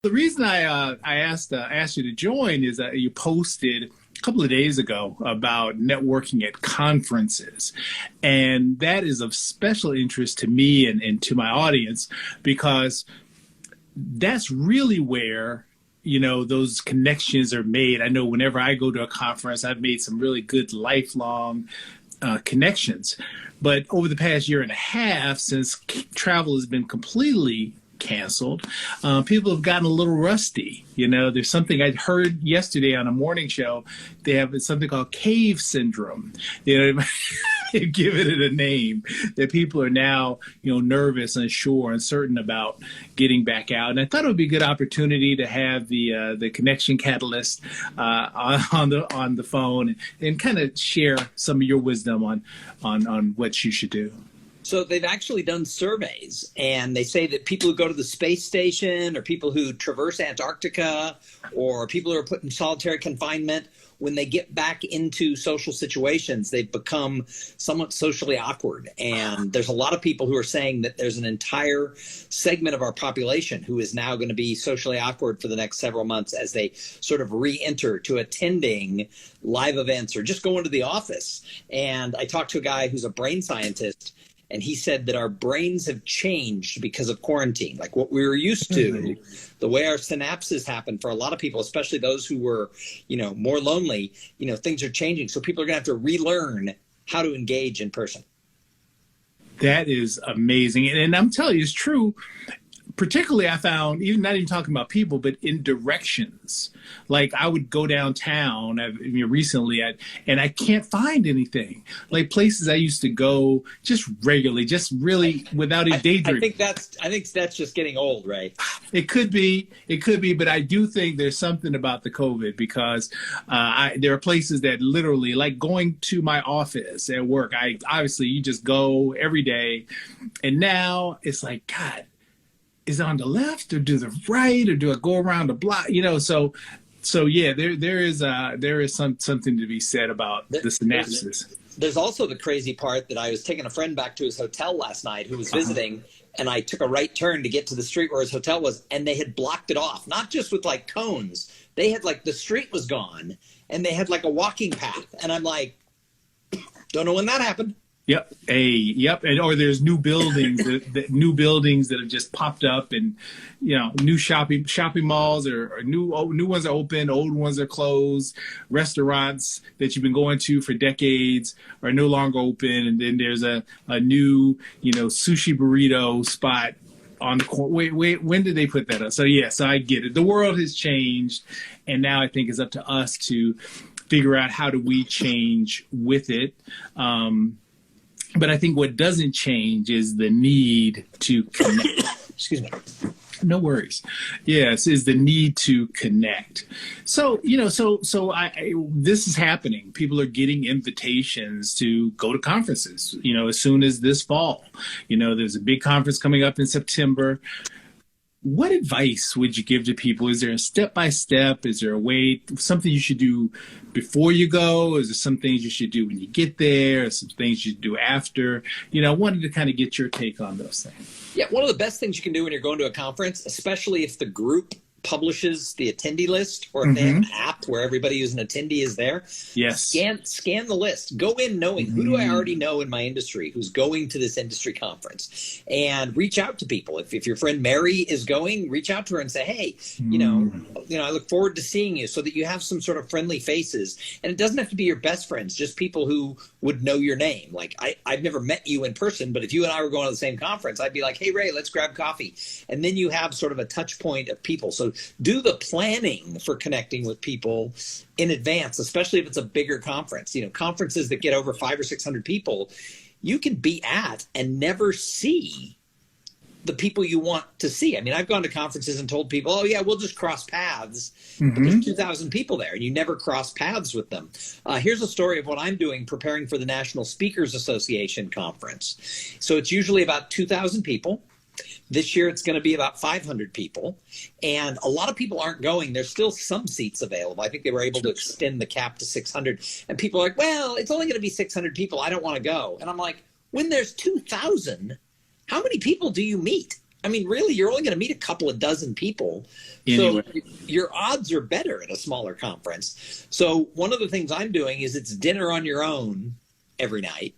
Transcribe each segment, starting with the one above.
The reason I asked you to join is that you posted a couple of days ago about networking at conferences, and that is of special interest to me and to my audience because that's really where those connections are made. I know whenever I go to a conference, I've made some really good lifelong connections. But over the past year and a half, since travel has been completely canceled, people have gotten a little rusty. There's something I heard yesterday on a morning show. They have something called cave syndrome. They've given it a name that people are now, nervous, unsure, uncertain about getting back out. And I thought it would be a good opportunity to have the connection catalyst on the phone and kind of share some of your wisdom on what you should do. So they've actually done surveys, and they say that people who go to the space station or people who traverse Antarctica or people who are put in solitary confinement, when they get back into social situations, they've become somewhat socially awkward. And there's a lot of people who are saying that there's an entire segment of our population who is now going to be socially awkward for the next several months as they sort of re-enter to attending live events or just going to the office. And I talked to a guy who's a brain scientist, and he said that our brains have changed because of quarantine. Like what we were used to, the way our synapses happen for a lot of people, especially those who were, more lonely, things are changing. So people are going to have to relearn how to engage in person. That is amazing. And I'm telling you, it's true. Particularly, I found, not even talking about people, but in directions. Like I would go downtown recently, and I can't find anything. Like places I used to go just regularly, just really without a daydream. I think that's just getting old, right? It could be, but I do think there's something about the COVID because there are places that literally, like going to my office at work. Obviously you just go every day, and now it's like, God. Is it on the left or do the right or do I go around the block? So yeah, there is something to be said about the synapses. There's also the crazy part that I was taking a friend back to his hotel last night who was visiting, and I took a right turn to get to the street where his hotel was, and they had blocked it off, not just with like cones. They had like the street was gone, and they had like a walking path, and I'm like, don't know when that happened. Yep. Or there's new buildings, new buildings that have just popped up, and new shopping malls or new ones are open, old ones are closed. Restaurants that you've been going to for decades are no longer open, and then there's a new sushi burrito spot on the corner. Wait, when did they put that up? So yes, I get it. The world has changed, and now I think it's up to us to figure out how do we change with it. But I think what doesn't change is the need to connect. Excuse me. No worries. Yes, is the need to connect. So, this is happening. People are getting invitations to go to conferences, as soon as this fall. There's a big conference coming up in September. What advice would you give to people? Is there a step-by-step? Is there a way, something you should do before you go? Is there some things you should do when you get there? Or some things you should do after? I wanted to kind of get your take on those things. Yeah, one of the best things you can do when you're going to a conference, especially if the group publishes the attendee list, or if they have an app where everybody who's an attendee is there. Yes. Scan the list. Go in knowing who do I already know in my industry who's going to this industry conference, and reach out to people. If your friend Mary is going, reach out to her and say, hey, I look forward to seeing you, so that you have some sort of friendly faces. And it doesn't have to be your best friends, just people who would know your name. Like I've never met you in person, but if you and I were going to the same conference, I'd be like, hey, Ray, let's grab coffee. And then you have sort of a touch point of people. So do the planning for connecting with people in advance, especially if it's a bigger conference. Conferences that get over 500 or 600 people, you can be at and never see the people you want to see. I mean, I've gone to conferences and told people, oh yeah, we'll just cross paths. But there's 2,000 people there and you never cross paths with them. Here's a story of what I'm doing preparing for the National Speakers Association conference. So it's usually about 2,000 people. This year, it's going to be about 500 people, and a lot of people aren't going. There's still some seats available. I think they were able to extend the cap to 600, and people are like, well, it's only going to be 600 people. I don't want to go. And I'm like, when there's 2,000, how many people do you meet? I mean, really, you're only going to meet a couple of dozen people. Anyway. So your odds are better at a smaller conference. So one of the things I'm doing is it's dinner on your own every night.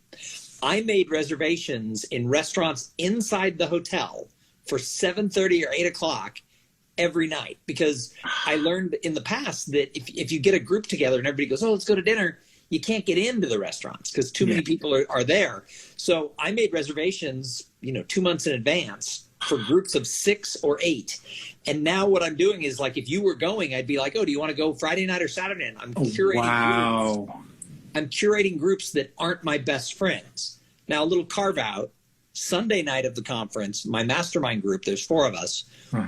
I made reservations in restaurants inside the hotel for 7:30 or 8 o'clock every night, because I learned in the past that if you get a group together and everybody goes, oh, let's go to dinner, you can't get into the restaurants because too many people are there. So I made reservations, 2 months in advance for groups of 6 or 8. And now what I'm doing is, like, if you were going, I'd be like, oh, do you want to go Friday night or Saturday night? I'm curating groups. I'm curating groups that aren't my best friends. Now, a little carve out. Sunday night of the conference, my mastermind group, there's 4 of us,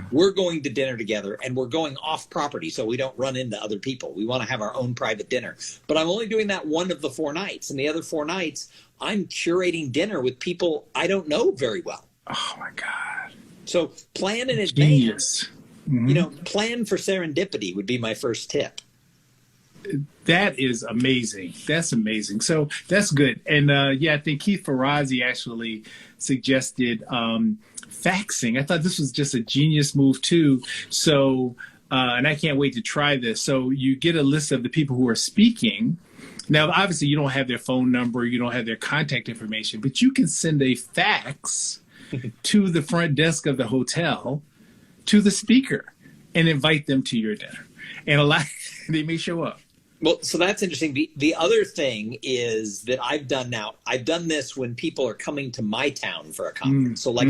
we're going to dinner together, and we're going off property so we don't run into other people. We want to have our own private dinner. But I'm only doing that one of the 4 nights. And the other 4 nights, I'm curating dinner with people I don't know very well. Oh, my God. So plan in Genius. advance. Plan for serendipity would be my first tip. That is amazing. That's amazing. So that's good. And I think Keith Ferrazzi actually suggested faxing. I thought this was just a genius move too. So, and I can't wait to try this. So you get a list of the people who are speaking. Now, obviously you don't have their phone number, you don't have their contact information, but you can send a fax to the front desk of the hotel, to the speaker, and invite them to your dinner. And they may show up. Well, so that's interesting. The other thing is that I've done this when people are coming to my town for a conference. So like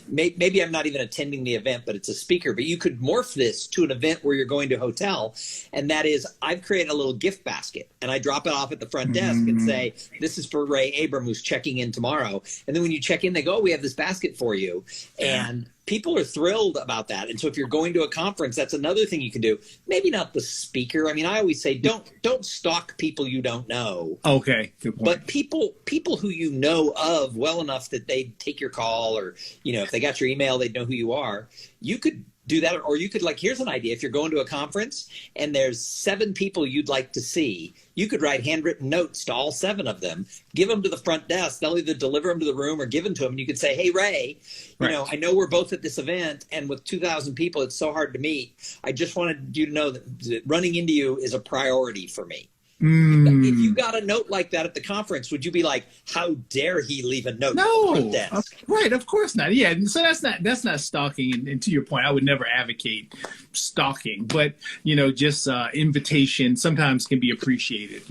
maybe I'm not even attending the event, but it's a speaker. But you could morph this to an event where you're going to a hotel. And that is, I've created a little gift basket, and I drop it off at the front desk and say, this is for Ray Abram, who's checking in tomorrow. And then when you check in, they go, oh, we have this basket for you. And people are thrilled about that. And so if you're going to a conference, that's another thing you can do. Maybe not the speaker. I mean, I always say don't stalk people you don't know. Okay, good point. But people who you know of well enough that they'd take your call, or, if they got your email, they'd know who you are. You could do that. Or you could, like, here's an idea. If you're going to a conference and there's 7 people you'd like to see, you could write handwritten notes to all 7 of them, give them to the front desk. They'll either deliver them to the room or give them to them. And you could say, hey, Ray, I know we're both at this event, and with 2,000 people, it's so hard to meet. I just wanted you to know that running into you is a priority for me. If you got a note like that at the conference, would you be like, how dare he leave a note? No, right, of course not. Yeah, so that's not stalking. And to your point, I would never advocate stalking, but just invitation sometimes can be appreciated.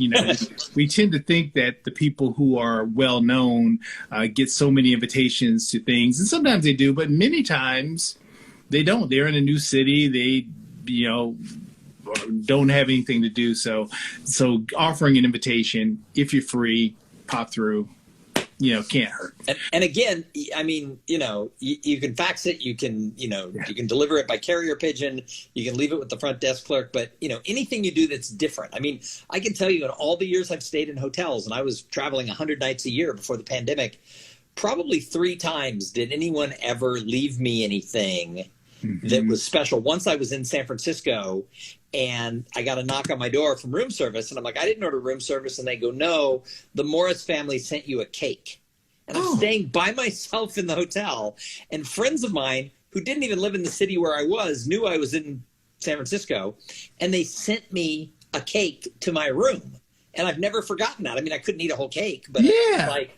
We tend to think that the people who are well known get so many invitations to things, and sometimes they do, but many times they don't. They're in a new city. They don't have anything to do. So offering an invitation, if you're free, pop through, can't hurt. And again, I mean, you can fax it, you can deliver it by carrier pigeon, you can leave it with the front desk clerk, but anything you do that's different. I mean, I can tell you in all the years I've stayed in hotels, and I was traveling 100 nights a year before the pandemic, probably 3 times did anyone ever leave me anything that was special. Once I was in San Francisco and I got a knock on my door from room service, and I'm like, I didn't order room service. And they go, no, the Morris family sent you a cake. And I'm staying by myself in the hotel, and friends of mine who didn't even live in the city where I was knew I was in San Francisco, and they sent me a cake to my room. And I've never forgotten that. I mean, I couldn't eat a whole cake, but it's like,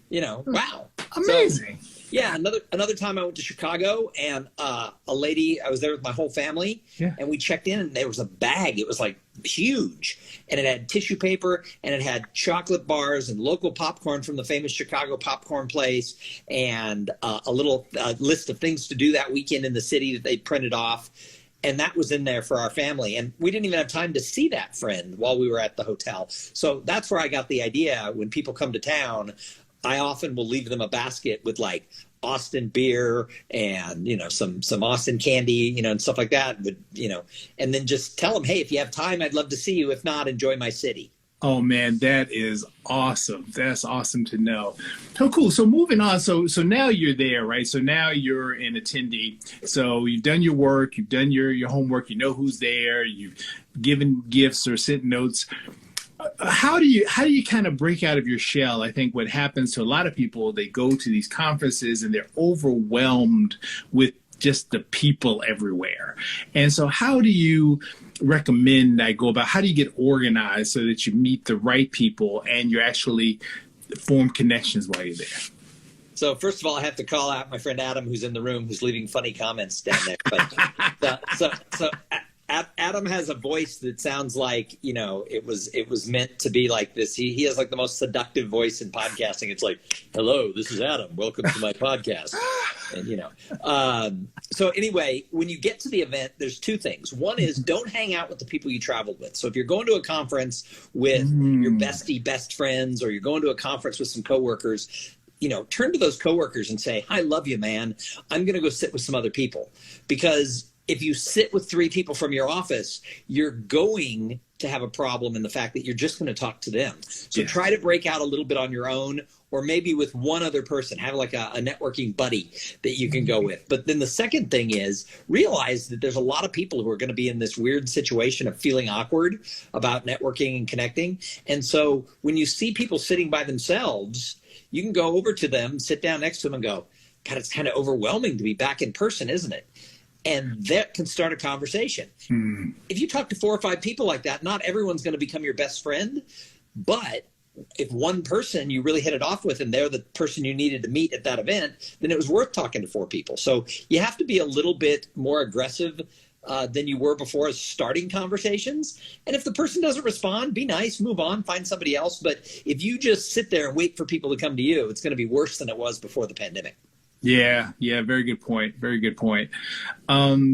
wow. Amazing. So, yeah, another time I went to Chicago, and a lady, I was there with my whole family, and we checked in, and there was a bag. It was like huge, and it had tissue paper, and it had chocolate bars and local popcorn from the famous Chicago popcorn place, and a little list of things to do that weekend in the city that they printed off. And that was in there for our family. And we didn't even have time to see that friend while we were at the hotel. So that's where I got the idea. When people come to town, I often will leave them a basket with like Austin beer and, some Austin candy, and stuff like that. But, and then just tell them, hey, if you have time, I'd love to see you. If not, enjoy my city. Oh man, that is awesome. That's awesome to know. Oh, cool. So moving on. So now you're there, right? So now you're an attendee. So you've done your work, you've done your homework, you know who's there, you've given gifts or sent notes. How do you kind of break out of your shell? I think what happens to a lot of people, they go to these conferences and they're overwhelmed with just the people everywhere. And so how do you recommend I go about, how do you get organized so that you meet the right people and you actually form connections while you're there? So first of all, I have to call out my friend Adam, who's in the room, who's leaving funny comments down there. But so Adam has a voice that sounds like, you know, it was meant to be like this. He has like the most seductive voice in podcasting. It's like, hello, this is Adam. Welcome to my podcast. And, you know, so anyway, when you get to the event, there's two things. One is don't hang out with the people you traveled with. So if you're going to a conference with your best friends, or you're going to a conference with some coworkers, you know, turn to those coworkers and say, I love you, man. I'm going to go sit with some other people. Because if you sit with 3 people from your office, you're going to have a problem in the fact that you're just going to talk to them. So try to break out a little bit on your own, or maybe with one other person. Have like a networking buddy that you can go with. But then the second thing is realize that there's a lot of people who are going to be in this weird situation of feeling awkward about networking and connecting. And so when you see people sitting by themselves, you can go over to them, sit down next to them and go, God, it's kind of overwhelming to be back in person, isn't it? And that can start a conversation. If you talk to 4 or 5 people like that, not everyone's going to become your best friend. But if one person you really hit it off with and they're the person you needed to meet at that event, then it was worth talking to 4 people. So you have to be a little bit more aggressive than you were before as starting conversations. And if the person doesn't respond, be nice, move on, find somebody else. But if you just sit there and wait for people to come to you, it's going to be worse than it was before the pandemic. Yeah. Very good point. Very good point.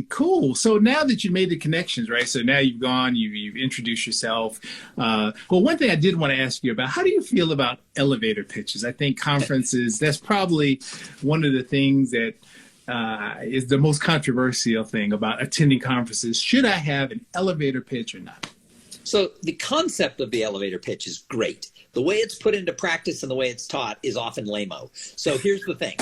Cool. So now that you made the connections, right? So now you've gone, you've introduced yourself. Well, one thing I did want to ask you about, how do you feel about elevator pitches? I think conferences, that's probably one of the things that is the most controversial thing about attending conferences. Should I have an elevator pitch or not? So the concept of the elevator pitch is great. The way it's put into practice and the way it's taught is often lame-o. So here's the thing.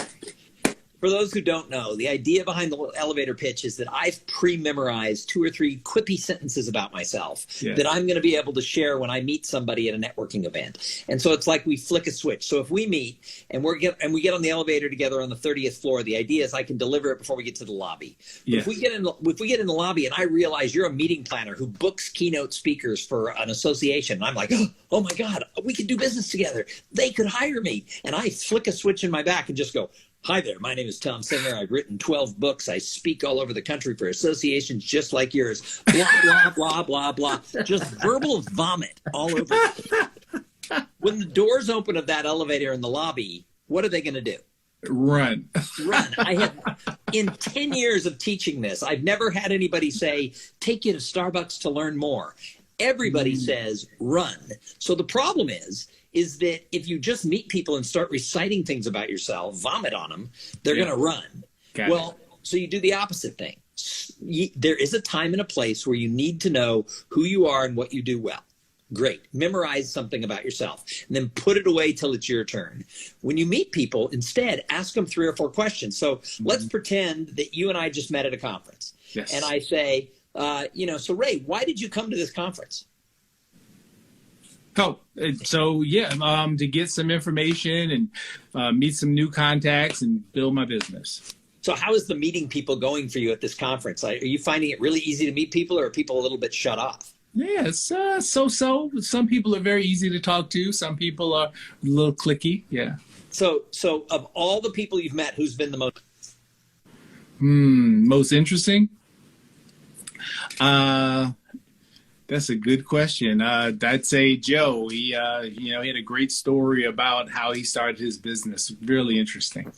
For those who don't know, the idea behind the elevator pitch is that I've pre-memorized 2 or 3 quippy sentences about myself that I'm going to be able to share when I meet somebody at a networking event. And so it's like we flick a switch. So if we meet and we get on the elevator together on the 30th floor, the idea is I can deliver it before we get to the lobby. If we get in the lobby and I realize you're a meeting planner who books keynote speakers for an association, and I'm like, oh my God, we could do business together. They could hire me. And I flick a switch in my back and just go, hi there, my name is Thom Singer. I've written 12 books. I speak all over the country for associations just like yours. Blah, blah, blah, blah, blah. Just verbal vomit all over. When the doors open of that elevator in the lobby, what are they going to do? Run. I have, in 10 years of teaching this, I've never had anybody say, take you to Starbucks to learn more. Everybody says, run. So the problem is that if you just meet people and start reciting things about yourself, vomit on them, they're going to run. So you do the opposite thing. There is a time and a place where you need to know who you are and what you do well. Great. Memorize something about yourself and then put it away till it's your turn. When you meet people, instead, ask them 3 or 4 questions. So let's pretend that you and I just met at a conference. And I say, so Ray, why did you come to this conference? To get some information and meet some new contacts and build my business. So how is the meeting people going for you at this conference? Are you finding it really easy to meet people, or are people a little bit shut off? Yeah, it's so-so. Some people are very easy to talk to. Some people are a little cliquey. Yeah. So of all the people you've met, who's been the most? Most interesting? That's a good question. I'd say Joe. He had a great story about how he started his business. Really interesting.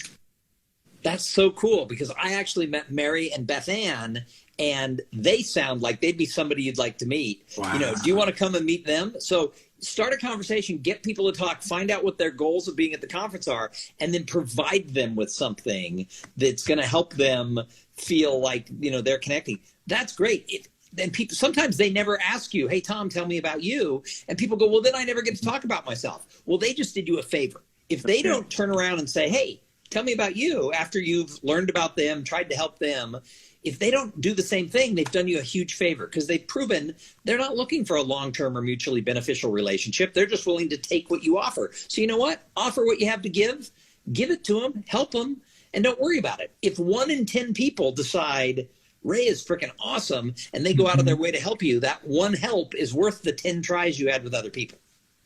That's so cool, because I actually met Mary and Beth Ann, and they sound like they'd be somebody you'd like to meet. Wow. Do you want to come and meet them? So start a conversation, get people to talk, find out what their goals of being at the conference are, and then provide them with something that's going to help them feel like, they're connecting. That's great. And people, sometimes they never ask you, hey, Tom, tell me about you. And people go, well, then I never get to talk about myself. Well, they just did you a favor. If they don't turn around and say, hey, tell me about you after you've learned about them, tried to help them, if they don't do the same thing, they've done you a huge favor, because they've proven they're not looking for a long-term or mutually beneficial relationship. They're just willing to take what you offer. So you know what? Offer what you have to give it to them, help them, and don't worry about it. If 1 in 10 people decide Ray is freaking awesome and they go out of their way to help you, that one help is worth the 10 tries you had with other people.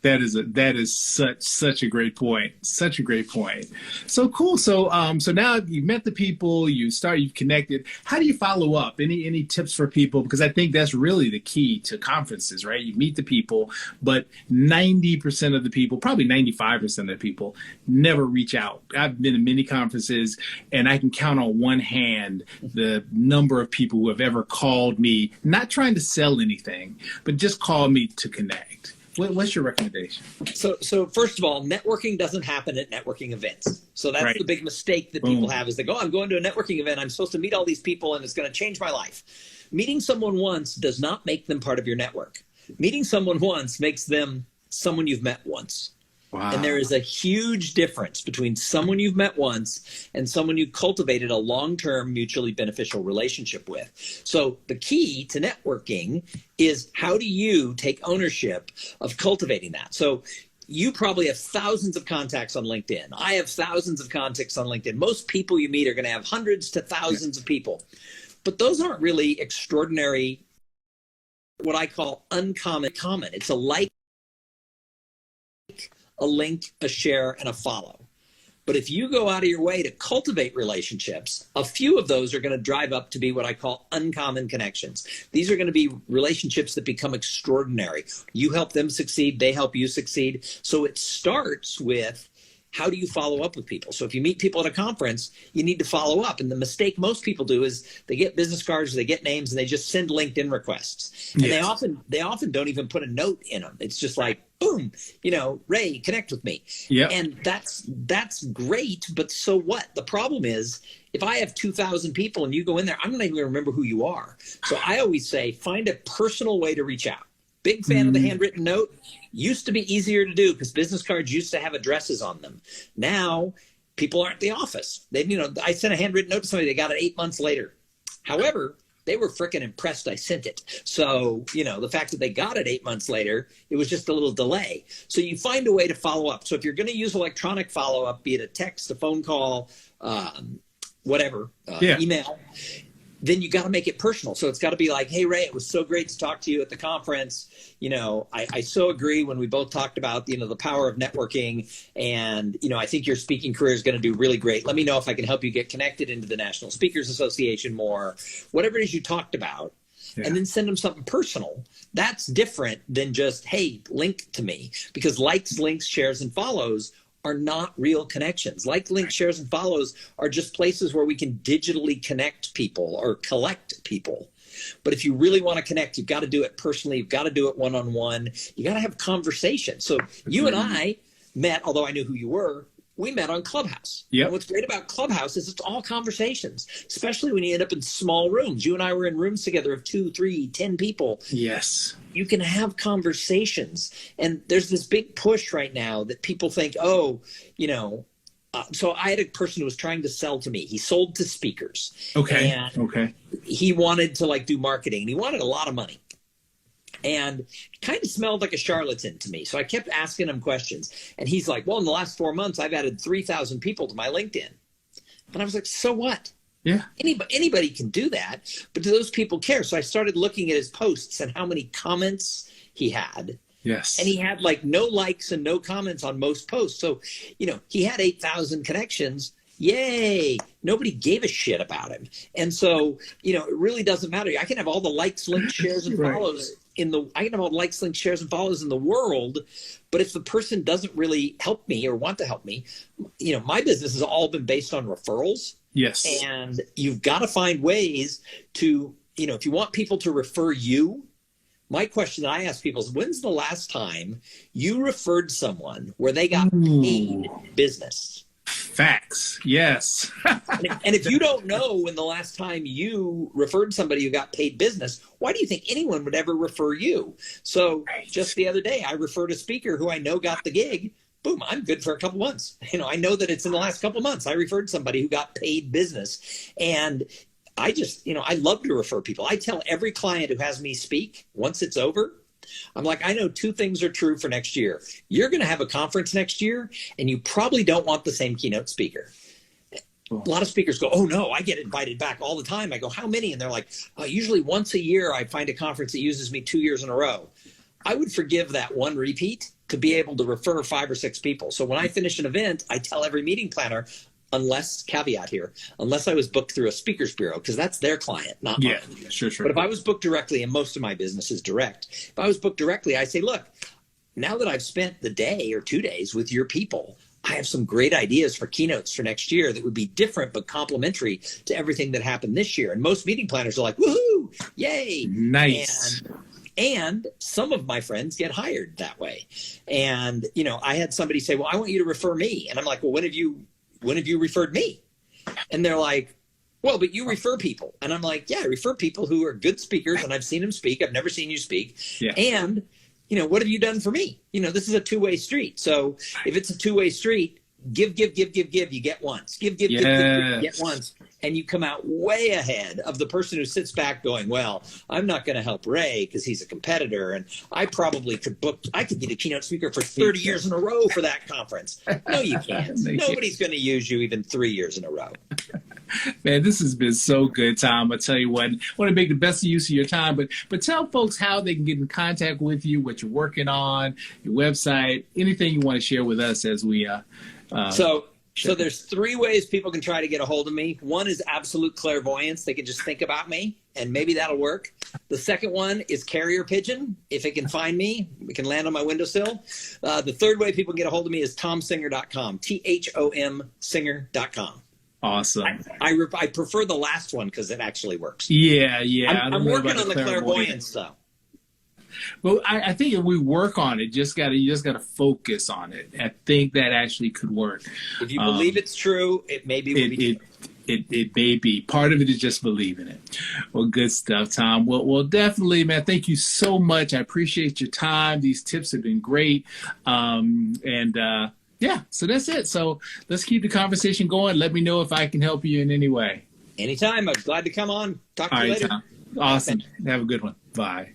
That is such a great point. Such a great point. So cool. So now you've met the people, you've connected. How do you follow up? Any tips for people? Because I think that's really the key to conferences, right? You meet the people, but 90% of the people, probably 95% of the people, never reach out. I've been to many conferences, and I can count on one hand the number of people who have ever called me, not trying to sell anything, but just called me to connect. What's your recommendation? So first of all, networking doesn't happen at networking events. So that's right. The big mistake that people have is they go, I'm going to a networking event. I'm supposed to meet all these people and it's going to change my life. Meeting someone once does not make them part of your network. Meeting someone once makes them someone you've met once. Wow. And there is a huge difference between someone you've met once and someone you cultivated a long-term mutually beneficial relationship with. So the key to networking is, how do you take ownership of cultivating that? So you probably have thousands of contacts on LinkedIn. I have thousands of contacts on LinkedIn. Most people you meet are going to have hundreds to thousands of people. But those aren't really extraordinary, what I call uncommon common. It's a a link, a share, and a follow. But if you go out of your way to cultivate relationships, a few of those are going to drive up to be what I call uncommon connections. These are going to be relationships that become extraordinary. You help them succeed, they help you succeed. So it starts with, how do you follow up with people? So if you meet people at a conference, you need to follow up. And the mistake most people do is they get business cards, they get names, and they just send LinkedIn requests. And yes, they often don't even put a note in them. It's just like, boom, Ray, connect with me. Yep. And that's great, but so what? The problem is, if I have 2,000 people and you go in there, I'm not even going to remember who you are. So I always say, find a personal way to reach out. Big fan of the handwritten note. Used to be easier to do because business cards used to have addresses on them. Now, people aren't at the office. I sent a handwritten note to somebody, they got it 8 months later. However, they were freaking impressed I sent it. So, the fact that they got it 8 months later, it was just a little delay. So you find a way to follow up. So if you're going to use electronic follow-up, be it a text, a phone call, email, then you got to make it personal. So it's got to be like, hey, Ray, it was so great to talk to you at the conference. I so agree when we both talked about, the power of networking. And, I think your speaking career is going to do really great. Let me know if I can help you get connected into the National Speakers Association more, whatever it is you talked about. Yeah. And then send them something personal. That's different than just, hey, link to me. Because likes, links, shares, and follows are not real connections. Like, links, shares, and follows are just places where we can digitally connect people or collect people. But if you really want to connect, you've got to do it personally. You've got to do it one-on-one. You got to have conversation. So you and I met, although I knew who you were, we met on Clubhouse. Yep. And what's great about Clubhouse is it's all conversations, especially when you end up in small rooms. You and I were in rooms together of 2, 3, 10 people. Yes. You can have conversations. And there's this big push right now that people think, so I had a person who was trying to sell to me. He sold to speakers. Okay. And he wanted to do marketing, and he wanted a lot of money. And kind of smelled like a charlatan to me. So I kept asking him questions. And he's like, well, in the last 4 months, I've added 3,000 people to my LinkedIn. And I was like, so what? Yeah. Anybody can do that. But do those people care? So I started looking at his posts and how many comments he had. Yes. And he had no likes and no comments on most posts. So, he had 8,000 connections. Yay. Nobody gave a shit about him. And so, it really doesn't matter. I can have all the likes, links, shares, and follows I can have all the likes, links, shares, and follows in the world. But if the person doesn't really help me or want to help me, my business has all been based on referrals. Yes. And you've got to find ways to, if you want people to refer you, my question that I ask people is, when's the last time you referred someone where they got paid business? Facts. Yes. and if you don't know when the last time you referred somebody who got paid business, why do you think anyone would ever refer you? So just the other day, I referred a speaker who I know got the gig. Boom, I'm good for a couple months. I know that it's in the last couple months. I referred somebody who got paid business. And I just, I love to refer people. I tell every client who has me speak, once it's over, I'm like, I know two things are true for next year. You're going to have a conference next year, and you probably don't want the same keynote speaker. A lot of speakers go, oh, no, I get invited back all the time. I go, how many? And they're like, usually once a year, I find a conference that uses me 2 years in a row. I would forgive that one repeat to be able to refer 5 or 6 people. So when I finish an event, I tell every meeting planner, unless, caveat here, unless I was booked through a speakers bureau, because that's their client, not mine. Sure. But if I was booked directly, and most of my business is direct, if I was booked directly, I say, look, now that I've spent the day or 2 days with your people, I have some great ideas for keynotes for next year that would be different but complementary to everything that happened this year. And most meeting planners are like, woohoo, yay. Nice. And some of my friends get hired that way. And, I had somebody say, well, I want you to refer me. And I'm like, well, when have you referred me? And they're like, well, but you refer people. And I'm like, yeah, I refer people who are good speakers, and I've seen them speak. I've never seen you speak. Yeah. And, what have you done for me? This is a two-way street. So if it's a two-way street, give, you get once. Give, you get once. And you come out way ahead of the person who sits back going, well, I'm not going to help Ray because he's a competitor, and I probably could be a keynote speaker for 30 years in a row for that conference. No, you can't. Nobody's going to use you even 3 years in a row. Man, this has been so good, Thom. I tell you what, I want to make the best use of your time, but tell folks how they can get in contact with you, what you're working on, your website, anything you want to share with us as we So there's 3 ways people can try to get a hold of me. One is absolute clairvoyance. They can just think about me, and maybe that'll work. The second one is carrier pigeon. If it can find me, it can land on my windowsill. The third way people can get a hold of me is thomsinger.com, THOM Singer.com. Awesome. I prefer the last one because it actually works. Yeah. I'm working on the clairvoyance, though. Well, I think if we work on it, you just gotta focus on it. I think that actually could work. If you believe it's true, it maybe will be true. It may be. Part of it is just believing it. Well, good stuff, Thom. Well, definitely, man. Thank you so much. I appreciate your time. These tips have been great. Yeah, so that's it. So let's keep the conversation going. Let me know if I can help you in any way. Anytime. I'm glad to come on. Talk to you later. Tom. Awesome. Have a good one. Bye.